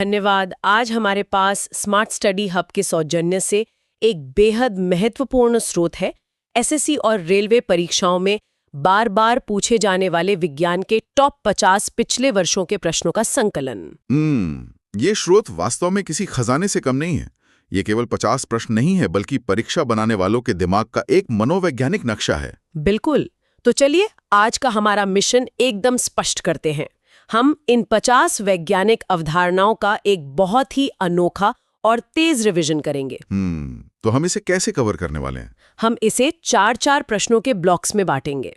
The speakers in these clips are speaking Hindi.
धन्यवाद। आज हमारे पास स्मार्ट स्टडी हब के सौजन्य से एक बेहद महत्वपूर्ण स्रोत है। एसएससी और रेलवे परीक्षाओं में बार बार पूछे जाने वाले विज्ञान के टॉप 50 पिछले वर्षों के प्रश्नों का संकलन। ये स्रोत वास्तव में किसी खजाने से कम नहीं है। ये केवल 50 प्रश्न नहीं है, बल्कि परीक्षा बनाने वालों के दिमाग का एक मनोवैज्ञानिक नक्शा है। बिल्कुल। तो चलिए आज का हमारा मिशन एकदम स्पष्ट करते हैं। हम इन 50 वैज्ञानिक अवधारणाओं का एक बहुत ही अनोखा और तेज रिवीजन करेंगे। तो हम इसे कैसे कवर करने वाले हैं? हम इसे 4-4 प्रश्नों के ब्लॉक्स में बांटेंगे।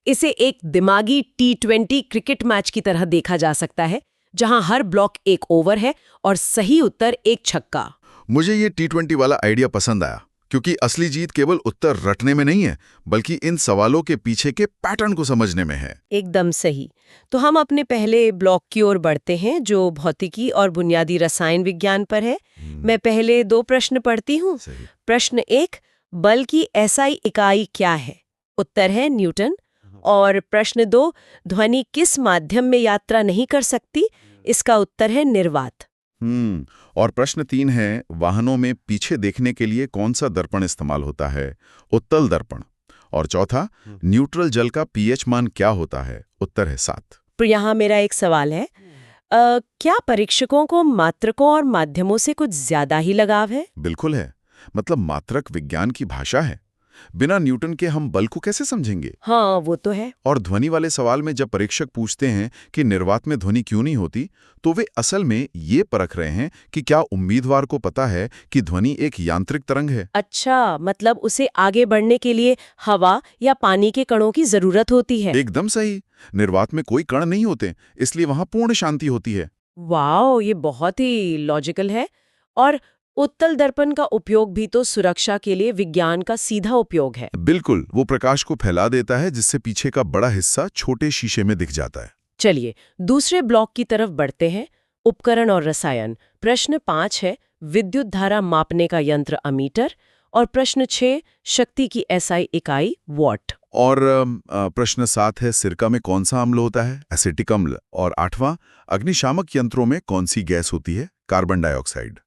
इसे एक दिमागी T20 क्रिकेट मैच की तरह देखा जा सकता है, जहां हर ब्लॉक एक ओवर है और सही उत्तर एक छक्का। मुझे ये T20 वाला आइडिया पसंद आया, क्योंकि असली जीत केवल उत्तर रटने में नहीं है, बल्कि इन सवालों के पीछे के पैटर्न को समझने में है। एकदम सही। तो हम अपने पहले ब्लॉक की ओर बढ़ते हैं, जो भौतिकी और बुनियादी रसायन विज्ञान पर है। मैं पहले 2 प्रश्न पढ़ती हूँ। प्रश्न 1, बल की SI इकाई क्या है? उत्तर है न्यूटन। और प्रश्न 2, ध्वनि किस माध्यम में यात्रा नहीं कर सकती? इसका उत्तर है निर्वात। और प्रश्न 3 है, वाहनों में पीछे देखने के लिए कौन सा दर्पण इस्तेमाल होता है? उत्तल दर्पण। और चौथा, न्यूट्रल जल का pH मान क्या होता है? उत्तर है 7। तो यहाँ मेरा एक सवाल है, क्या परीक्षकों को मात्रकों और माध्यमों से कुछ ज्यादा ही लगाव है? बिल्कुल है। मतलब मात्रक विज्ञान की भाषा है। बिना न्यूटन के हम बल को कैसे समझेंगे? हाँ, वो तो है। और ध्वनि वाले सवाल में जब परीक्षक पूछते हैं कि निर्वात में ध्वनि क्यों नहीं होती, तो वे असल में ये परख रहे हैं कि क्या उम्मीदवार को पता है कि ध्वनि एक यांत्रिक तरंग है। अच्छा, मतलब उसे आगे बढ़ने के लिए हवा या पानी के कणों की जरूरत होती है। एकदम सही। निर्वात में कोई कण नहीं होते, इसलिए वहां पूर्ण शांति होती है। वाओ, ये बहुत ही लॉजिकल है। और उत्तल दर्पण का उपयोग भी तो सुरक्षा के लिए विज्ञान का सीधा उपयोग है। बिल्कुल, वो प्रकाश को फैला देता है, जिससे पीछे का बड़ा हिस्सा छोटे शीशे में दिख जाता है। चलिए दूसरे ब्लॉक की तरफ बढ़ते हैं, उपकरण और रसायन। प्रश्न 5 है, विद्युत धारा मापने का यंत्र अमीटर। और प्रश्न 6, शक्ति की SI इकाई वॉट। और प्रश्न 7 है, सिरका में कौन सा अम्ल होता है? एसिटिक अम्ल। और 8वां, अग्निशामक यंत्रों में कौन सी गैस होती है? Carbon dioxide.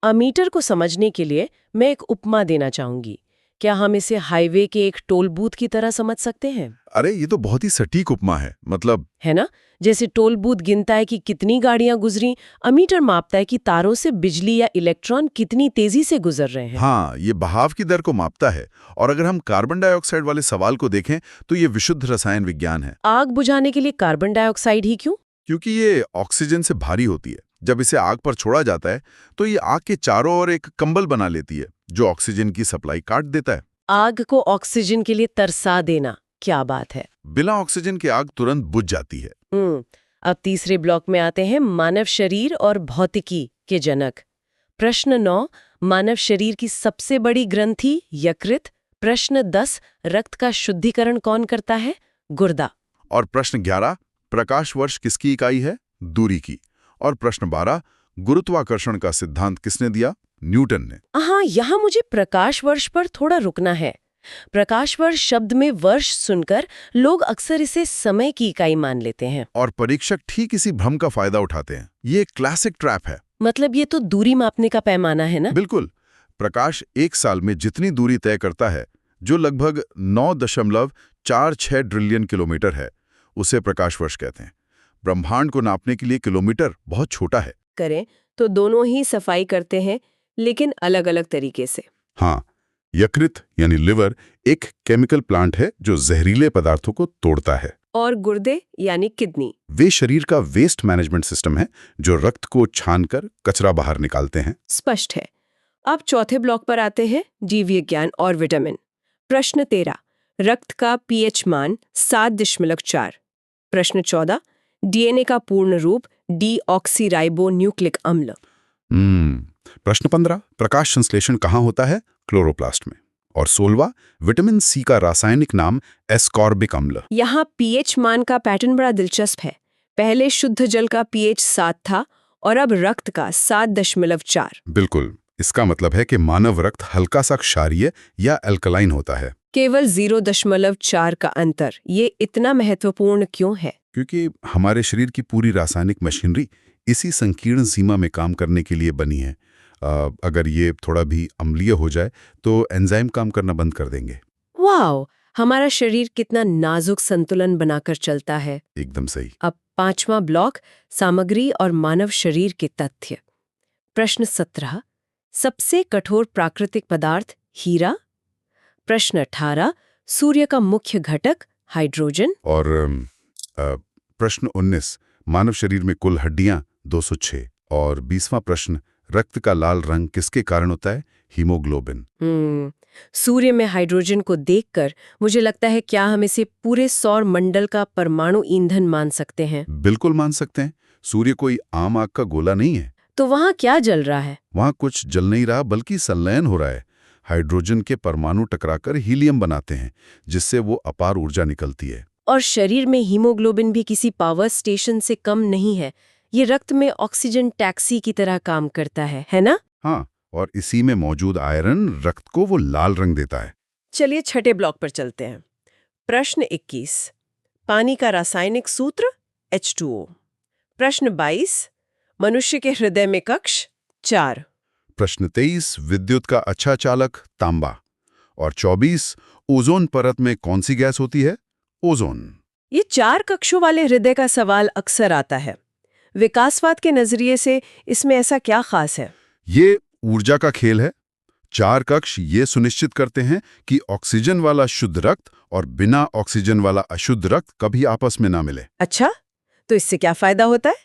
अमीटर को समझने के लिए मैं एक उपमा देना चाहूंगी। क्या हम इसे हाईवे के एक टोल बूथ की तरह समझ सकते हैं? अरे ये तो बहुत ही सटीक उपमा है। मतलब है ना? जैसे टोल बूथ गिनता है कि कितनी गाड़ियां गुजरी, अमीटर मापता है कि तारों से बिजली या इलेक्ट्रॉन कितनी तेजी से गुजर रहे हैं। हाँ, ये बहाव की दर को मापता है। और अगर हम कार्बन डाइऑक्साइड वाले सवाल को देखें, तो ये विशुद्ध रसायन विज्ञान है। आग बुझाने के लिए कार्बन डाइऑक्साइड ही क्यों? क्योंकि ये ऑक्सीजन से भारी होती है। जब इसे आग पर छोड़ा जाता है, तो ये आग के चारों ओर एक कंबल बना लेती है, जो ऑक्सीजन की सप्लाई काट देता है। आग को ऑक्सीजन के लिए तरसा देना, क्या बात है। बिना ऑक्सीजन के आग तुरंत बुझ जाती है। अब तीसरे ब्लॉक में आते हैं, मानव शरीर और भौतिकी के जनक। प्रश्न 9, मानव शरीर की सबसे बड़ी ग्रंथि यकृत। प्रश्न 10, रक्त का शुद्धिकरण कौन करता है? गुर्दा। और प्रश्न 11, प्रकाश वर्ष किसकी इकाई है? दूरी की। और प्रश्न 12, गुरुत्वाकर्षण का सिद्धांत किसने दिया? न्यूटन ने। हाँ, यहाँ मुझे प्रकाश वर्ष पर थोड़ा रुकना है। प्रकाश वर्ष शब्द में वर्ष सुनकर लोग अक्सर इसे समय की इकाई मान लेते हैं। और परीक्षक ठीक इसी भ्रम का फायदा उठाते हैं। ये एक क्लासिक ट्रैप है। मतलब ये तो दूरी मापने का पैमाना है ना? बिल्कुल। प्रकाश एक साल में जितनी दूरी तय करता है, जो लगभग 9.46 ट्रिलियन किलोमीटर है, उसे प्रकाश वर्ष कहते हैं। ब्रह्मांड को नापने के लिए किलोमीटर बहुत छोटा है। करें तो दोनों ही सफाई करते हैं, लेकिन अलग अलग तरीके से। हाँ, यकृत यानी लिवर एक केमिकल प्लांट है जो जहरीले पदार्थों को तोड़ता है। और गुर्दे यानी किडनी, वे शरीर का वेस्ट मैनेजमेंट सिस्टम है, जो रक्त को छानकर कचरा बाहर निकालते हैं। स्पष्ट है। अब चौथे ब्लॉक पर आते हैं, जीव विज्ञान और विटामिन। प्रश्न 13, रक्त का pH मान 7.4। प्रश्न 14, DNA का पूर्ण रूप डीऑक्सीराइबोन्यूक्लिक अम्ल। प्रश्न 15, प्रकाश संश्लेषण कहाँ होता है? क्लोरोप्लास्ट में। और 16वां, विटामिन सी का रासायनिक नाम एस्कॉर्बिक अम्ल। यहाँ pH मान का पैटर्न बड़ा दिलचस्प है। पहले शुद्ध जल का pH 7 था और अब रक्त का 7.4। बिल्कुल। इसका मतलब है कि मानव रक्त हल्का सा क्षारीय या अल्कलाइन होता है। केवल 0.4 का अंतर। ये इतना महत्वपूर्ण क्यों है? क्योंकि हमारे शरीर की पूरी रासायनिक मशीनरी इसी संकीर्ण सीमा में काम करने के लिए बनी है। अगर ये थोड़ा भी अम्लीय हो जाए तो एंजाइम काम करना बंद कर देंगे। वाओ, हमारा शरीर कितना नाजुक संतुलन बनाकर चलता है। एकदम सही। अब 5वां ब्लॉक, सामग्री और मानव शरीर के तथ्य। प्रश्न 17, सबसे कठोर प्राकृतिक पदार्थ हीरा। प्रश्न 18, सूर्य का मुख्य घटक हाइड्रोजन। और प्रश्न 19, मानव शरीर में कुल हड्डियां 206। और 20वां प्रश्न, रक्त का लाल रंग किसके कारण होता है? हीमोग्लोबिन। सूर्य में हाइड्रोजन को देखकर मुझे लगता है, क्या हम इसे पूरे सौर मंडल का परमाणु ईंधन मान सकते हैं? बिल्कुल मान सकते हैं। सूर्य कोई आम आग का गोला नहीं है। तो वहाँ क्या जल रहा है? वहाँ कुछ जल नहीं रहा, बल्कि संलयन हो रहा है। हाइड्रोजन के परमाणु टकराकर हीलियम बनाते हैं, जिससे वो अपार ऊर्जा निकलती है। और शरीर में हीमोग्लोबिन भी किसी पावर स्टेशन से कम नहीं है। ये रक्त में ऑक्सीजन टैक्सी की तरह काम करता है ना? हाँ, और इसी में मौजूद आयरन रक्त को वो लाल रंग देता है। चलिए छठे ब्लॉक पर चलते हैं। प्रश्न 21, पानी का रासायनिक सूत्र H2O। प्रश्न 22, मनुष्य के हृदय में कक्ष 4। प्रश्न 23, विद्युत का अच्छा चालक तांबा। और 24, ओजोन परत में कौन सी गैस होती है? ओजोन। ये 4 कक्षों वाले हृदय का सवाल अक्सर आता है। विकासवाद के नजरिए से इसमें ऐसा क्या खास है? ये ऊर्जा का खेल है। 4 कक्ष ये सुनिश्चित करते हैं कि ऑक्सीजन वाला शुद्ध रक्त और बिना ऑक्सीजन वाला अशुद्ध रक्त कभी आपस में ना मिले। अच्छा, तो इससे क्या फायदा होता है?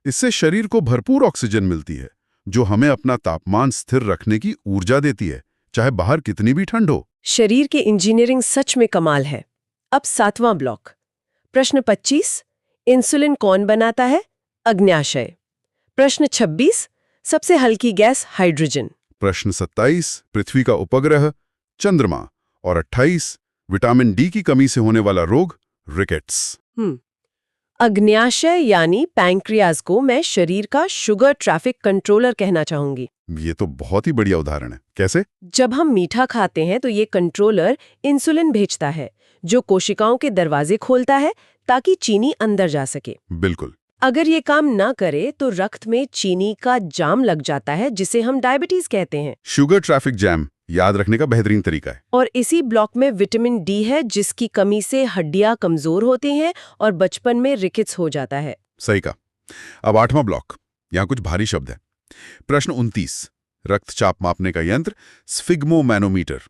इससे शरीर को भरपूर ऑक्सीजन मिलती है, जो हमें अपना तापमान स्थिर रखने की ऊर्जा देती है, चाहे बाहर कितनी भी ठंड हो। शरीर की इंजीनियरिंग सच में कमाल है। अब 7वां ब्लॉक। प्रश्न 25, इंसुलिन कौन बनाता है? अग्न्याशय। प्रश्न 26, सबसे हल्की गैस हाइड्रोजन। प्रश्न 27, पृथ्वी का उपग्रह चंद्रमा। और 28, विटामिन डी की कमी से होने वाला रोग रिकेट्स। अग्न्याशय यानी पैंक्रियाज को मैं शरीर का शुगर ट्रैफिक कंट्रोलर कहना चाहूंगी। ये तो बहुत ही बढ़िया उदाहरण है। कैसे? जब हम मीठा खाते हैं तो ये कंट्रोलर इंसुलिन भेजता है, जो कोशिकाओं के दरवाजे खोलता है ताकि चीनी अंदर जा सके। बिल्कुल। अगर ये काम ना करे तो रक्त में चीनी का जाम लग जाता है, जिसे हम डायबिटीज कहते हैं। शुगर ट्रैफिक जैम याद रखने का बेहतरीन तरीका है। और इसी ब्लॉक में विटामिन डी है, जिसकी कमी से हड्डियां कमजोर होती हैं और बचपन में रिकेट्स हो जाता है। सही कहा। अब 8वां ब्लॉक, यहाँ कुछ भारी शब्द है। प्रश्न 29, रक्तचाप मापने का यंत्र स्फिग्मोमैनोमीटर।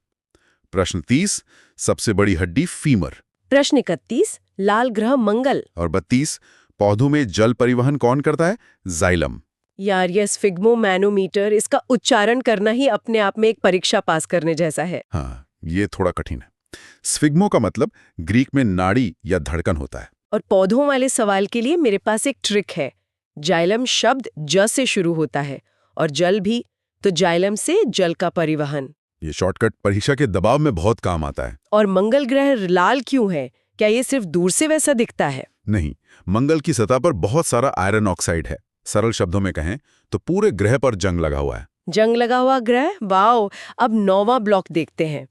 प्रश्न 30, सबसे बड़ी हड्डी फीमर। प्रश्न 31, लाल ग्रह मंगल। और 32, पौधों में जल परिवहन कौन करता है? जाइलम। यार, ये स्फिग्मोमैनोमीटर, इसका उच्चारण करना ही अपने आप में एक परीक्षा पास करने जैसा है। हाँ, ये थोड़ा कठिन है। स्फिग्मो का मतलब ग्रीक में नाड़ी या धड़कन होता है। और पौधों वाले सवाल के लिए मेरे पास एक ट्रिक है। जाइलम शब्द ज से शुरू होता है और जल भी, तो जाइलम से जल का परिवहन। ये शॉर्टकट परीक्षा के दबाव में बहुत काम आता है। और मंगल ग्रह लाल क्यों है? क्या ये सिर्फ दूर से वैसा दिखता है? नहीं, मंगल की सतह पर बहुत सारा आयरन ऑक्साइड है। सरल शब्दों में कहें तो पूरे ग्रह पर जंग लगा हुआ है। जंग लगा हुआ ग्रह, वाओ। अब 9वां ब्लॉक देखते हैं।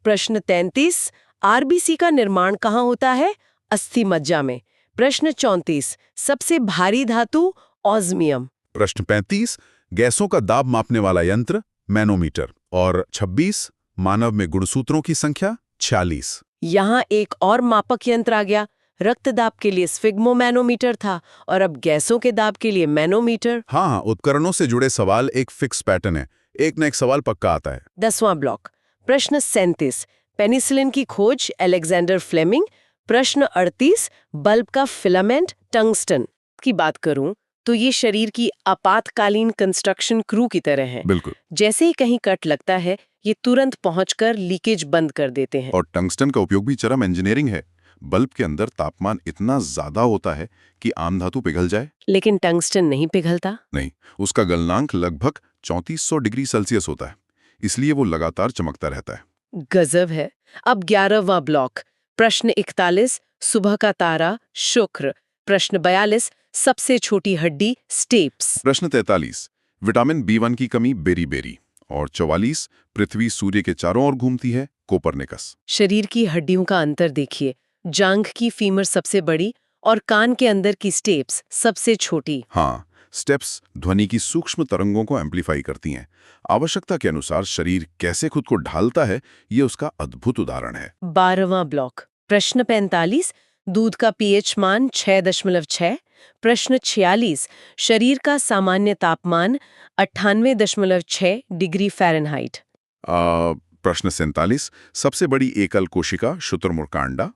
प्रश्न 33, आरबीसी का निर्माण कहाँ होता है? अस्थि मज्जा में। प्रश्न 34, सबसे भारी धातु ऑस्मियम। प्रश्न 35, गैसों का दाब मापने वाला यंत्र मैनोमीटर। और 26, मानव में गुणसूत्रों की संख्या 46। यहाँ एक और मापक यंत्र आ गया। रक्तदाब के लिए स्फिग्मोमैनोमीटर था और अब गैसों के दाब के लिए मैनोमीटर। हाँ, उपकरणों से जुड़े सवाल एक फिक्स पैटर्न है। एक न एक सवाल पक्का आता है। 10वां ब्लॉक। प्रश्न 37, पेनिसिलिन की खोज अलेक्जेंडर फ्लेमिंग। प्रश्न 38, बल्ब का फिलामेंट टंगस्टन। की बात करूं तो ये शरीर की आपातकालीन कंस्ट्रक्शन क्रू की तरह है। बिल्कुल। जैसे ही कहीं कट लगता है, ये तुरंत पहुंचकर लीकेज बंद कर देते हैं। और टंगस्टन का उपयोग भी चरम इंजीनियरिंग है। बल्ब के अंदर तापमान इतना ज्यादा होता है कि आम धातु पिघल जाए। लेकिन टंगस्टन नहीं पिघलता। नहीं, उसका गलनांक लगभग 3400 डिग्री सेल्सियस होता है, इसलिए वो लगातार चमकता रहता है। गजब है। अब 11वां ब्लॉक। प्रश्न 41, सुबह का तारा शुक्र। प्रश्न 42, सबसे छोटी हड्डी स्टेप्स। प्रश्न 43, विटामिन B1 की कमी बेरी-बेरी। और 44, पृथ्वी सूर्य के चारों ओर घूमती है कोपरनिकस। शरीर की हड्डियों का अंतर देखिए। जांघ की फीमर सबसे बड़ी और कान के अंदर की स्टेप्स सबसे छोटी। हाँ, स्टेप्स ध्वनि की सूक्ष्म तरंगों को एम्पलीफाई करती हैं। आवश्यकता के अनुसार शरीर कैसे खुद को ढालता है, ये उसका अद्भुत उदाहरण है। 12वां ब्लॉक। प्रश्न 45, दूध का पीएच मान 6.6। प्रश्न 46, शरीर का सामान्य तापमान 98.6 डिग्री फ़ारेनहाइट। प्रश्न 47, सबसे बड़ी एकल कोशिका शुतुरमुर्ग का अंडा।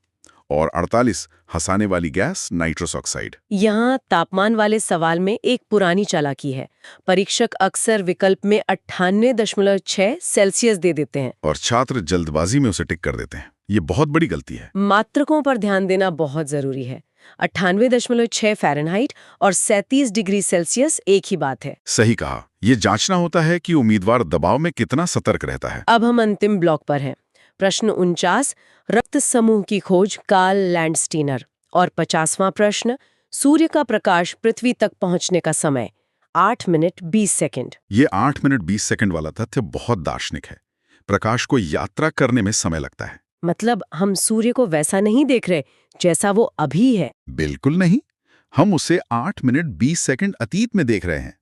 और 48, हंसाने वाली गैस नाइट्रस ऑक्साइड। यहाँ तापमान वाले सवाल में एक पुरानी चालाकी है। परीक्षक अक्सर विकल्प में 98.6 सेल्सियस दे देते हैं और छात्र जल्दबाजी में उसे टिक कर देते हैं। ये बहुत बड़ी गलती है। मात्रकों पर ध्यान देना बहुत जरूरी है। 98.6 फ़ारेनहाइट और 37 डिग्री सेल्सियस एक ही बात है। सही कहा। ये जांचना होता है कि उम्मीदवार दबाव में कितना सतर्क रहता है। अब हम अंतिम ब्लॉक पर हैं। प्रश्न 49, रक्त समूह की खोज कार्ल लैंडस्टीनर। और 50वां प्रश्न, सूर्य का प्रकाश पृथ्वी तक पहुंचने का समय 8 मिनट 20 सेकंड। ये 8 मिनट 20 सेकंड वाला तथ्य बहुत दार्शनिक है। प्रकाश को यात्रा करने में समय लगता है। मतलब हम सूर्य को वैसा नहीं देख रहे जैसा वो अभी है। बिल्कुल नहीं। हम उसे 8 मिनट 20 सेकंड अतीत में देख रहे हैं।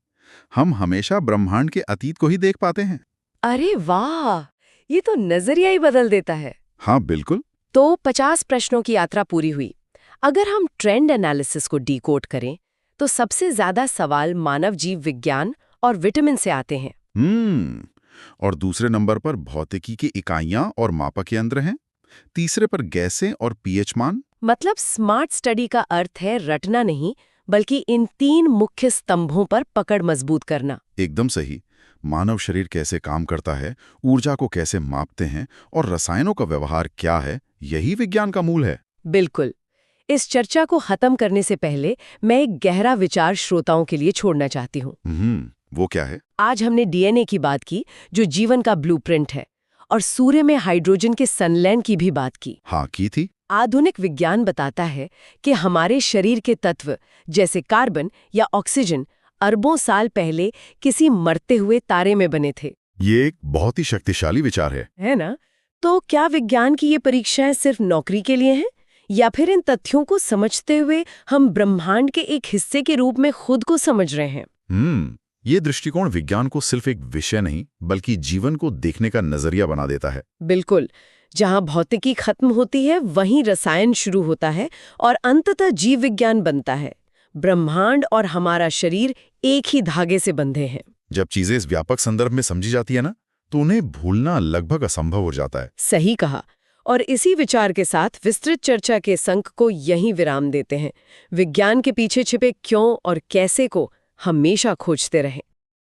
हम हमेशा ब्रह्मांड के अतीत को ही देख पाते हैं। अरे वाह, ये तो नजरिया ही बदल देता है। हाँ बिल्कुल। तो 50 प्रश्नों की यात्रा पूरी हुई। अगर हम ट्रेंड एनालिसिस को डीकोड करें तो सबसे ज्यादा सवाल मानव जीव विज्ञान और विटामिन से आते हैं। और दूसरे नंबर पर भौतिकी की इकाइयां और मापक यंत्र हैं। तीसरे पर गैसें और पीएच मान। मतलब स्मार्ट स्टडी का अर्थ है रटना नहीं, बल्कि इन 3 मुख्य स्तंभों पर पकड़ मजबूत करना। एकदम सही। मानव शरीर कैसे काम करता है, ऊर्जा को कैसे मापते हैं और रसायनों का व्यवहार क्या है, यही विज्ञान का मूल है। बिल्कुल। इस चर्चा को खत्म करने से पहले मैं एक गहरा विचार श्रोताओं के लिए छोड़ना चाहती हूँ। वो क्या है? आज हमने डीएनए की बात की, जो जीवन का ब्लूप्रिंट है, और सूर्य में हाइड्रोजन के संलयन की भी बात की। हाँ, की थी। आधुनिक विज्ञान बताता है कि हमारे शरीर के तत्व जैसे कार्बन या ऑक्सीजन अरबों साल पहले किसी मरते हुए तारे में बने थे। ये एक बहुत ही शक्तिशाली विचार है ना? तो क्या विज्ञान की ये परीक्षाएं सिर्फ नौकरी के लिए हैं, या फिर इन तथ्यों को समझते हुए हम ब्रह्मांड के एक हिस्से के रूप में खुद को समझ रहे हैं? ये दृष्टिकोण विज्ञान को सिर्फ एक विषय नहीं, बल्कि जीवन को देखने का नजरिया बना देता है। बिल्कुल। जहां भौतिकी खत्म होती है, वहीं रसायन शुरू होता है और अंततः जीव विज्ञान बनता है। ब्रह्मांड और हमारा शरीर एक ही धागे से बंधे हैं। जब चीजें इस व्यापक संदर्भ में समझी जाती है ना, तो उन्हें भूलना लगभग असंभव हो जाता है। सही कहा। और इसी विचार के साथ विस्तृत चर्चा के इस अंक को यहीं विराम देते हैं। विज्ञान के पीछे छिपे क्यों और कैसे को हमेशा खोजते रहें।